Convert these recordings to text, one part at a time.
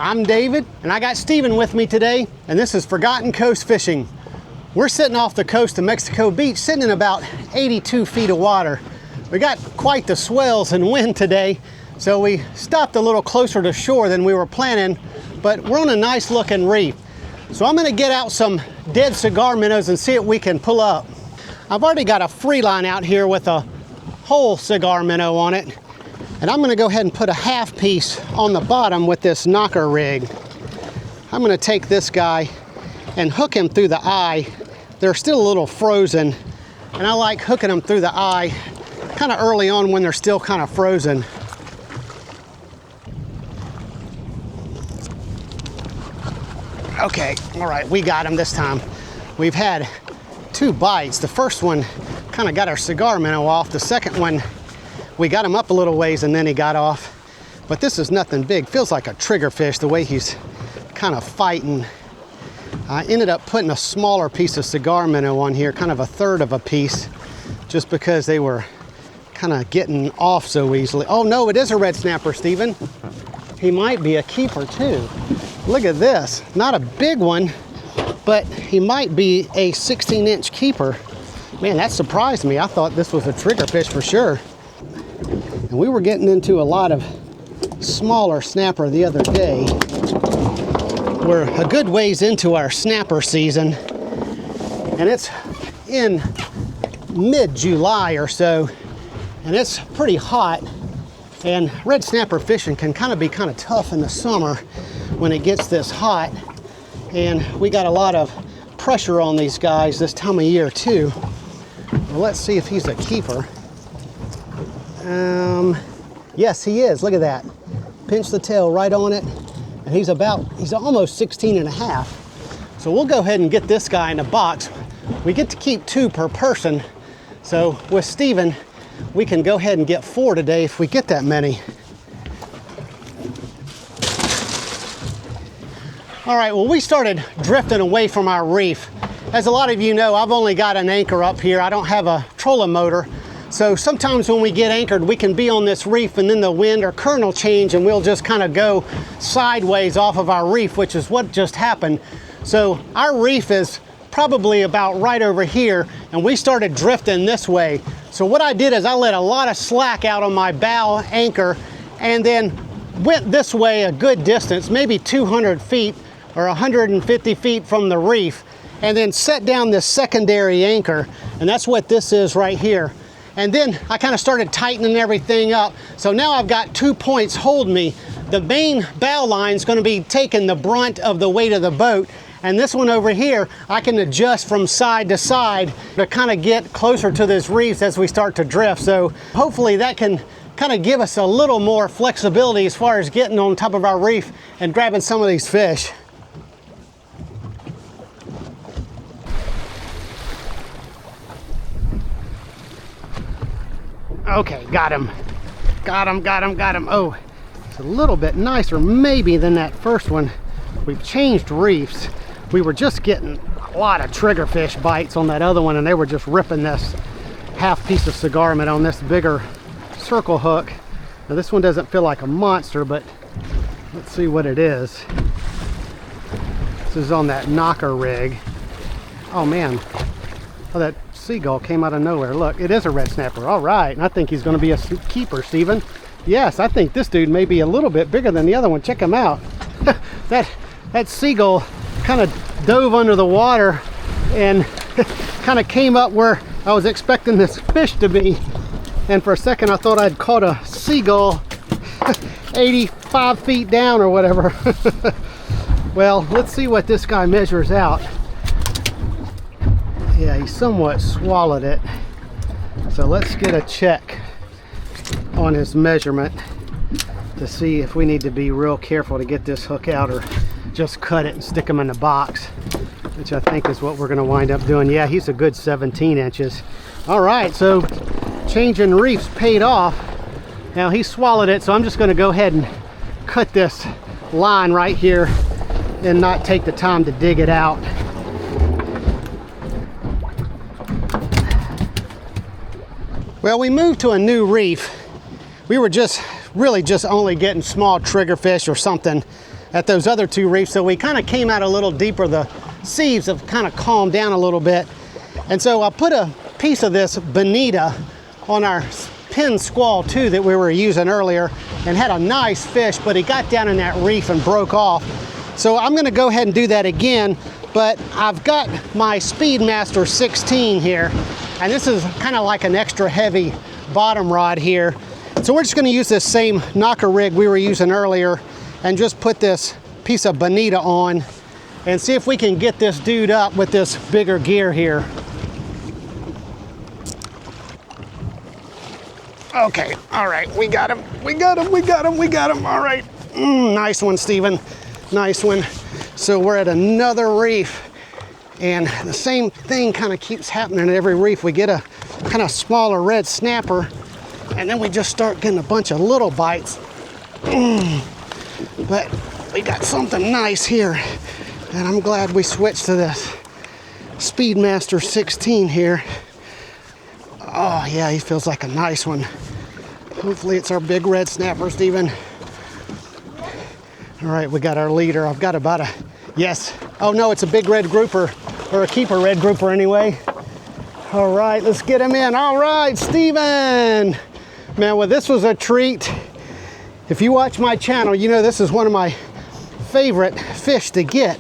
I'm David, and I got Steven with me today, and this is Forgotten Coast Fishing. We're sitting off the coast of Mexico Beach, sitting in about 82 feet of water. We got quite the swells and wind today, so we stopped a little closer to shore than we were planning, but we're on a nice looking reef. So I'm gonna get out some dead cigar minnows and see what we can pull up. I've already got a free line out here with a whole cigar minnow on it, and I'm gonna go ahead and put a half piece on the bottom with this knocker rig. I'm gonna take this guy and hook him through the eye. They're still a little frozen, and I like hooking them through the eye kind of early on when they're still kind of frozen. Okay, all right, we got him this time. We've had 2 bites. The first one kind of got our cigar minnow off. The second one, we got him up a little ways and then he got off. But this is nothing big. Feels like a triggerfish the way he's kind of fighting. I ended up putting a smaller piece of cigar minnow on here, kind of a third of a piece, just because they were kind of getting off so easily. Oh no, it is a red snapper, Steven. He might be a keeper too. Look at this, not a big one, but he might be a 16-inch keeper. Man, that surprised me. I thought this was a triggerfish for sure. And we were getting into a lot of smaller snapper the other day. We're a good ways into our snapper season, and it's in mid-July or so, and it's pretty hot. And red snapper fishing can be kind of tough in the summer when it gets this hot. And we got a lot of pressure on these guys this time of year too. Well, let's see if he's a keeper. Yes, he is. Look at that. Pinch the tail right on it. And he's almost 16 and a half. So we'll go ahead and get this guy in a box. We get to keep 2 per person. So with Steven, we can go ahead and get 4 today if we get that many. All right, well, we started drifting away from our reef. As a lot of you know, I've only got an anchor up here. I don't have a trolling motor. So sometimes when we get anchored, we can be on this reef and then the wind or current will change and we'll just kind of go sideways off of our reef, which is what just happened. So our reef is probably about right over here, and we started drifting this way. So what I did is I let a lot of slack out on my bow anchor and then went this way a good distance, maybe 200 feet or 150 feet from the reef, and then set down this secondary anchor, and that's what this is right here. And then I kind of started tightening everything up. So now I've got 2 points holding me. The main bow line is going to be taking the brunt of the weight of the boat. And this one over here, I can adjust from side to side to kind of get closer to this reef as we start to drift. So hopefully that can kind of give us a little more flexibility as far as getting on top of our reef and grabbing some of these fish. Okay, got him. Got him. Oh, it's a little bit nicer maybe than that first one. We've changed reefs. We were just getting a lot of triggerfish bites on that other one, and they were just ripping this half piece of cigar minnow on this bigger circle hook. Now this one doesn't feel like a monster, but let's see what it is. This is on that knocker rig. Oh man, oh, that seagull came out of nowhere. Look, it is a red snapper. All right, and I think he's going to be a keeper, Steven. Yes, I think this dude may be a little bit bigger than the other one. Check him out. that seagull kind of dove under the water and kind of came up where I was expecting this fish to be. And for a second, I thought I'd caught a seagull 85 feet down or whatever. Well, let's see what this guy measures out. Yeah, he somewhat swallowed it. So let's get a check on his measurement to see if we need to be real careful to get this hook out or just cut it and stick him in the box, which I think is what we're going to wind up doing. Yeah, he's a good 17 inches. All right, so changing reefs paid off. Now he swallowed it, so I'm just going to go ahead and cut this line right here and not take the time to dig it out. Well, we moved to a new reef. We were really just only getting small triggerfish or something at those other two reefs. So we kind of came out a little deeper. The seas have kind of calmed down a little bit. And so I put a piece of this bonita on our pin squall too that we were using earlier, and had a nice fish, but he got down in that reef and broke off. So I'm gonna go ahead and do that again, but I've got my Speedmaster 16 here, and this is kind of like an extra heavy bottom rod here. So we're just gonna use this same knocker rig we were using earlier and just put this piece of bonita on and see if we can get this dude up with this bigger gear here. Okay, all right, we got him, we got him, we got him, we got him, all right. Nice one, Stephen, nice one. So we're at another reef, and the same thing kind of keeps happening at every reef. We get a kind of smaller red snapper, and then we just start getting a bunch of little bites. But we got something nice here, and I'm glad we switched to this Speedmaster 16 here. Oh yeah, he feels like a nice one. Hopefully it's our big red snapper, Stephen. All right, we got our leader. I've got about a, yes. Oh no, it's a big red grouper, or a keeper red grouper anyway. All right, let's get him in. All right, Stephen. Man, well, this was a treat. If you watch my channel, you know this is one of my favorite fish to get.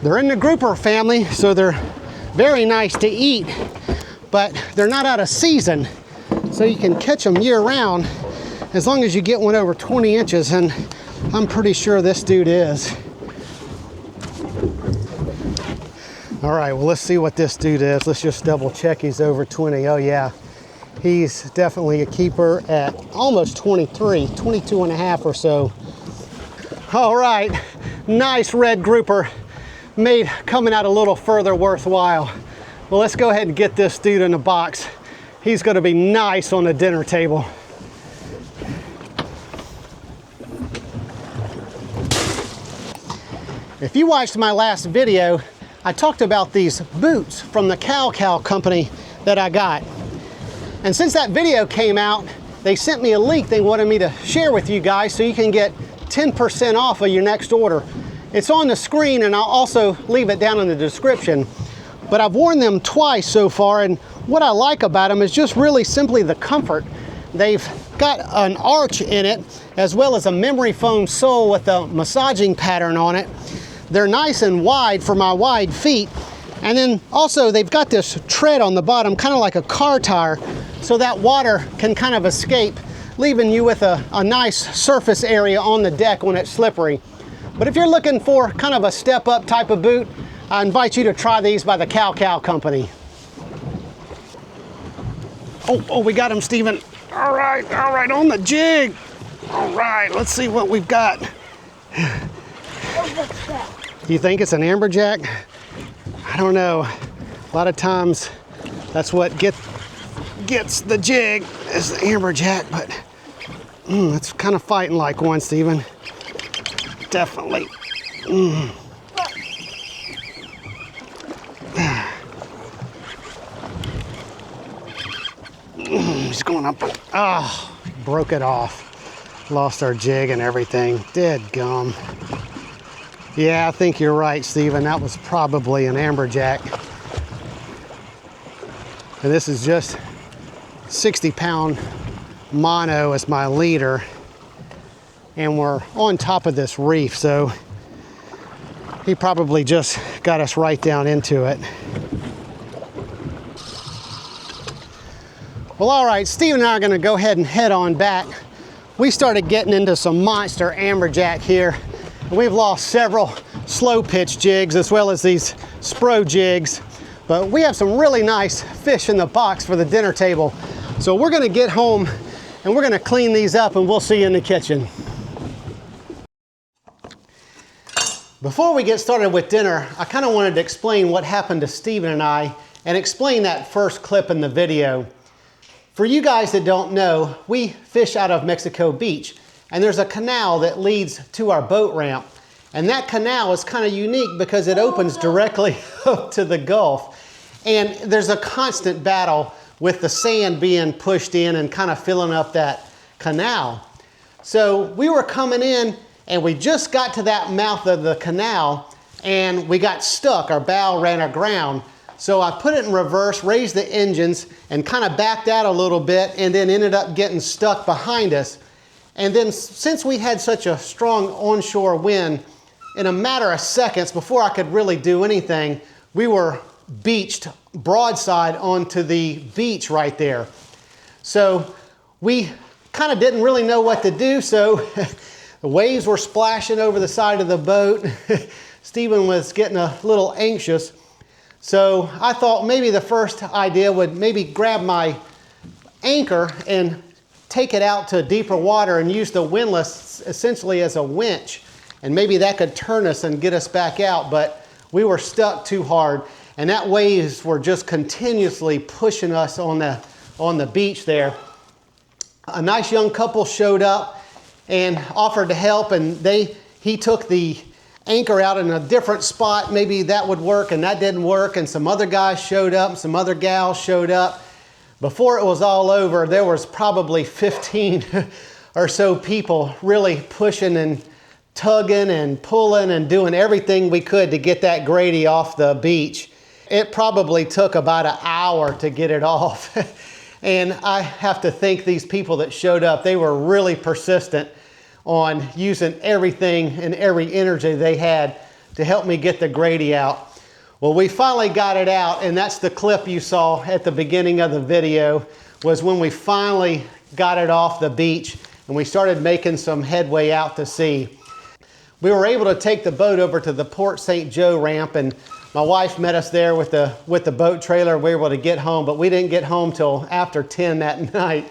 They're in the grouper family, so they're very nice to eat, but they're not out of season, so you can catch them year round as long as you get one over 20 inches, and I'm pretty sure this dude is. All right, well, let's see what this dude is. Let's just double check he's over 20. Oh yeah, he's definitely a keeper at almost 23, 22 and a half or so. All right, nice red grouper, made coming out a little further worthwhile. Well, let's go ahead and get this dude in the box. He's gonna be nice on the dinner table. If you watched my last video, I talked about these boots from the Cow company that I got. And since that video came out, they sent me a link they wanted me to share with you guys so you can get 10% off of your next order. It's on the screen, and I'll also leave it down in the description. But I've worn them twice so far, and what I like about them is just really simply the comfort. They've got an arch in it, as well as a memory foam sole with a massaging pattern on it. They're nice and wide for my wide feet. And then also they've got this tread on the bottom, kind of like a car tire, so that water can kind of escape, leaving you with a nice surface area on the deck when it's slippery. But if you're looking for kind of a step up type of boot, I invite you to try these by the Cow company. Oh, we got him, Stephen. All right, on the jig. All right, let's see what we've got. What's that? You think it's an amberjack? I don't know. A lot of times that's what gets the jig is the amberjack, but it's kind of fighting like one, Stephen. Definitely. He's going up. Oh, broke it off. Lost our jig and everything. Dead gum. Yeah, I think you're right, Stephen. That was probably an amberjack. And this is just 60-pound mono as my leader. And we're on top of this reef, so he probably just got us right down into it. Well, all right, Steve and I are gonna go ahead and head on back. We started getting into some monster amberjack here. We've lost several slow pitch jigs as well as these spro jigs, but we have some really nice fish in the box for the dinner table. So we're gonna get home and we're gonna clean these up, and we'll see you in the kitchen. Before we get started with dinner, I kind of wanted to explain what happened to Stephen and I and explain that first clip in the video. For you guys that don't know, we fish out of Mexico Beach, and there's a canal that leads to our boat ramp. And that canal is kind of unique because it opens directly up to the Gulf. And there's a constant battle with the sand being pushed in and kind of filling up that canal. So we were coming in, and we just got to that mouth of the canal and we got stuck. Our bow ran aground. So I put it in reverse, raised the engines, and kind of backed out a little bit, and then ended up getting stuck behind us. And then since we had such a strong onshore wind, in a matter of seconds, before I could really do anything, we were beached broadside onto the beach right there. So we kind of didn't really know what to do, so the waves were splashing over the side of the boat. Stephen was getting a little anxious. So I thought maybe the first idea would maybe grab my anchor and take it out to deeper water and use the windlass essentially as a winch. And maybe that could turn us and get us back out, but we were stuck too hard. And that waves were just continuously pushing us on the beach there. A nice young couple showed up and offered to help, and he took the anchor out in a different spot. Maybe that would work, and that didn't work. And some other guys showed up, some other gals showed up. Before it was all over, there was probably 15 or so people really pushing and tugging and pulling and doing everything we could to get that Grady off the beach. It probably took about an hour to get it off. And I have to thank these people that showed up. They were really persistent on using everything and every energy they had to help me get the Grady out. Well, we finally got it out, and that's the clip you saw at the beginning of the video, was when we finally got it off the beach and we started making some headway out to sea. We were able to take the boat over to the Port St. Joe ramp, and my wife met us there with the boat trailer. We were able to get home, but we didn't get home till after 10 that night.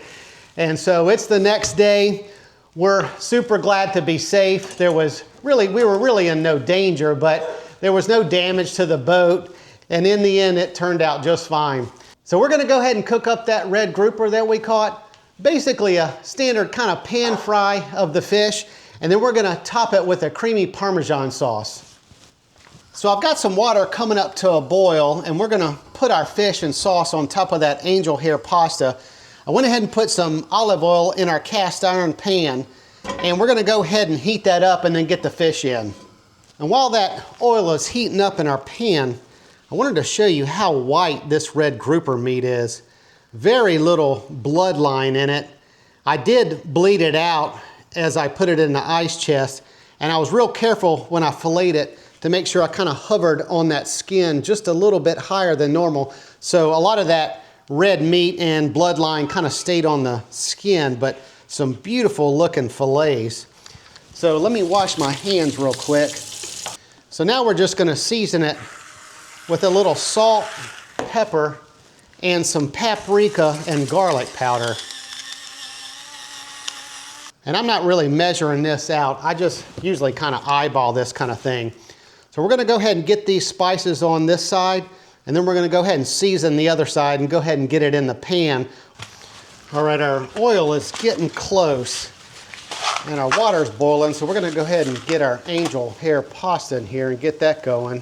And so it's the next day. We're super glad to be safe. We were really in no danger, but there was no damage to the boat. And in the end, it turned out just fine. So we're gonna go ahead and cook up that red grouper that we caught. Basically a standard kind of pan fry of the fish. And then we're gonna top it with a creamy Parmesan sauce. So I've got some water coming up to a boil, and we're gonna put our fish and sauce on top of that angel hair pasta. I went ahead and put some olive oil in our cast iron pan, and we're gonna go ahead and heat that up and then get the fish in. And while that oil is heating up in our pan, I wanted to show you how white this red grouper meat is. Very little bloodline in it. I did bleed it out as I put it in the ice chest, and I was real careful when I filleted it to make sure I kind of hovered on that skin just a little bit higher than normal. So a lot of that red meat and bloodline kind of stayed on the skin, but some beautiful looking fillets. So let me wash my hands real quick. So now we're just gonna season it with a little salt, pepper, and some paprika and garlic powder. And I'm not really measuring this out. I just usually kind of eyeball this kind of thing. So we're gonna go ahead and get these spices on this side, and then we're gonna go ahead and season the other side and go ahead and get it in the pan. All right, our oil is getting close and our water's boiling, so we're gonna go ahead and get our angel hair pasta in here and get that going.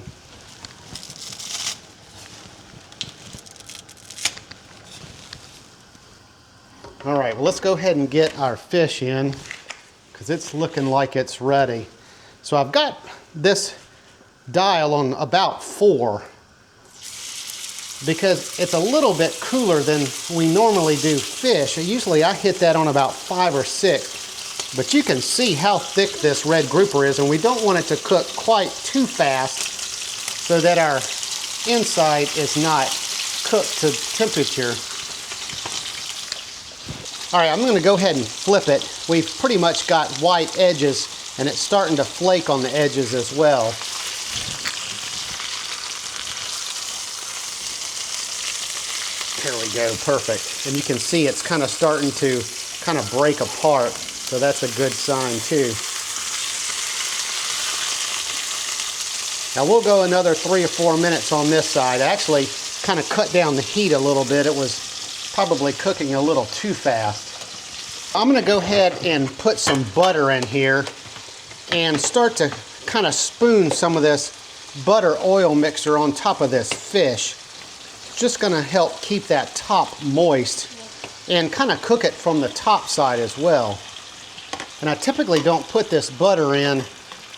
All right, well, let's go ahead and get our fish in because it's looking like it's ready. So I've got this dial on about 4 because it's a little bit cooler than we normally do fish. Usually I hit that on about 5 or 6, but you can see how thick this red grouper is, and we don't want it to cook quite too fast so that our inside is not cooked to temperature. All right, I'm gonna go ahead and flip it. We've pretty much got white edges, and it's starting to flake on the edges as well. There we go, perfect. And you can see it's kind of starting to kind of break apart, so that's a good sign too. Now we'll go another 3 or 4 minutes on this side. I actually kind of cut down the heat a little bit. It was probably cooking a little too fast. I'm gonna go ahead and put some butter in here and start to kind of spoon some of this butter oil mixture on top of this fish. Just gonna help keep that top moist and kind of cook it from the top side as well. And I typically don't put this butter in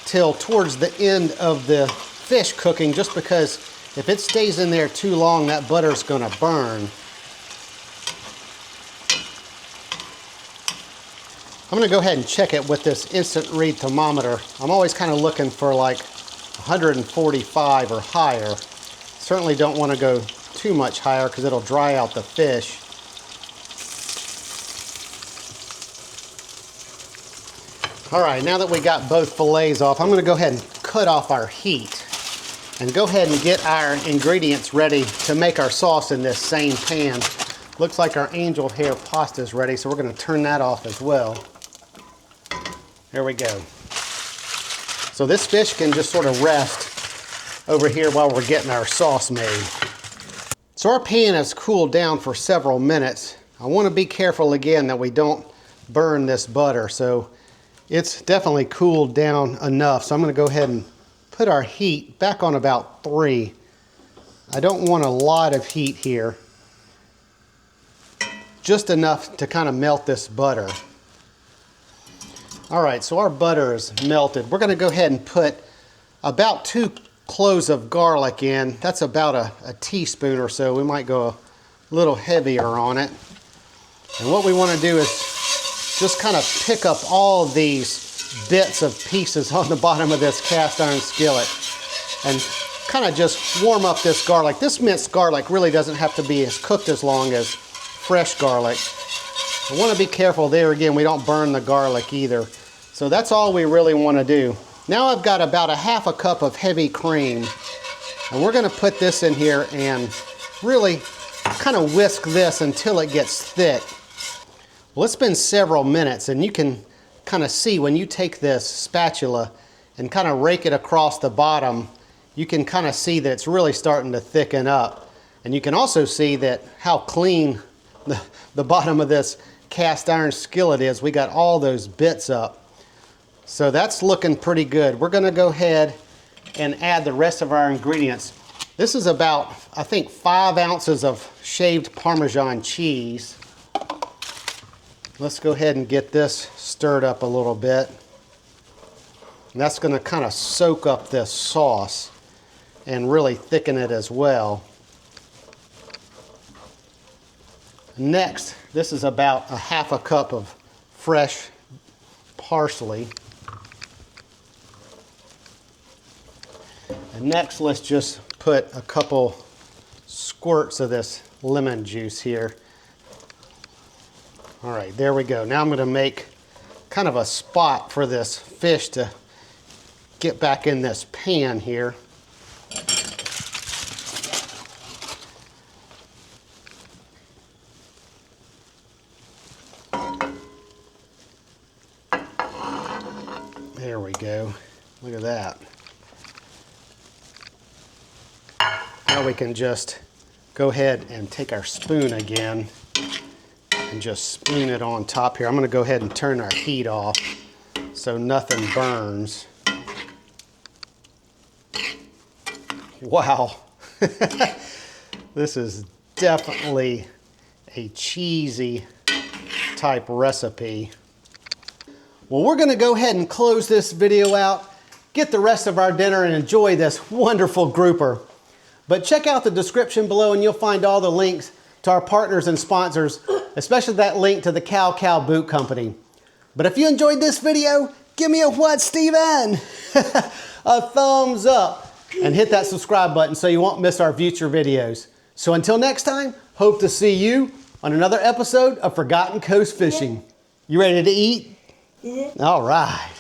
till towards the end of the fish cooking, just because if it stays in there too long, that butter's gonna burn. I'm gonna go ahead and check it with this instant read thermometer. I'm always kind of looking for like 145 or higher. Certainly don't want to go too much higher because it'll dry out the fish. All right, now that we got both fillets off, I'm gonna go ahead and cut off our heat and go ahead and get our ingredients ready to make our sauce in this same pan. Looks like our angel hair pasta is ready, so we're gonna turn that off as well. There we go. So this fish can just sort of rest over here while we're getting our sauce made. So our pan has cooled down for several minutes. I want to be careful again that we don't burn this butter. So it's definitely cooled down enough. So I'm going to go ahead and put our heat back on about 3. I don't want a lot of heat here. Just enough to kind of melt this butter. All right, so our butter is melted. We're gonna go ahead and put about 2 cloves of garlic in. That's about a teaspoon or so. We might go a little heavier on it. And what we wanna do is just kind of pick up all of these bits of pieces on the bottom of this cast iron skillet and kind of just warm up this garlic. This minced garlic really doesn't have to be as cooked as long as fresh garlic. I want to be careful there again, we don't burn the garlic either. So that's all we really want to do. Now I've got about a half a cup of heavy cream, and we're going to put this in here and really kind of whisk this until it gets thick. Well, it's been several minutes, and you can kind of see when you take this spatula and kind of rake it across the bottom, you can kind of see that it's really starting to thicken up. And you can also see that how clean the bottom of this cast iron skillet is. We got all those bits up. So that's looking pretty good. We're gonna go ahead and add the rest of our ingredients. This is about, I think, 5 ounces of shaved Parmesan cheese. Let's go ahead and get this stirred up a little bit. And that's gonna kind of soak up this sauce and really thicken it as well. Next, this is about a half a cup of fresh parsley. And next, let's just put a couple squirts of this lemon juice here. All right, there we go. Now I'm going to make kind of a spot for this fish to get back in this pan here. There we go. Look at that. Now we can just go ahead and take our spoon again and just spoon it on top here. I'm going to go ahead and turn our heat off so nothing burns. Wow. This is definitely a cheesy type recipe. Well, we're going to go ahead and close this video out, get the rest of our dinner, and enjoy this wonderful grouper. But check out the description below and you'll find all the links to our partners and sponsors, especially that link to the Cow Boot Company. But if you enjoyed this video, give me a what, Steven? A thumbs up, and hit that subscribe button so you won't miss our future videos. So until next time, hope to see you on another episode of Forgotten Coast Fishing. You ready to eat? Yeah. All right.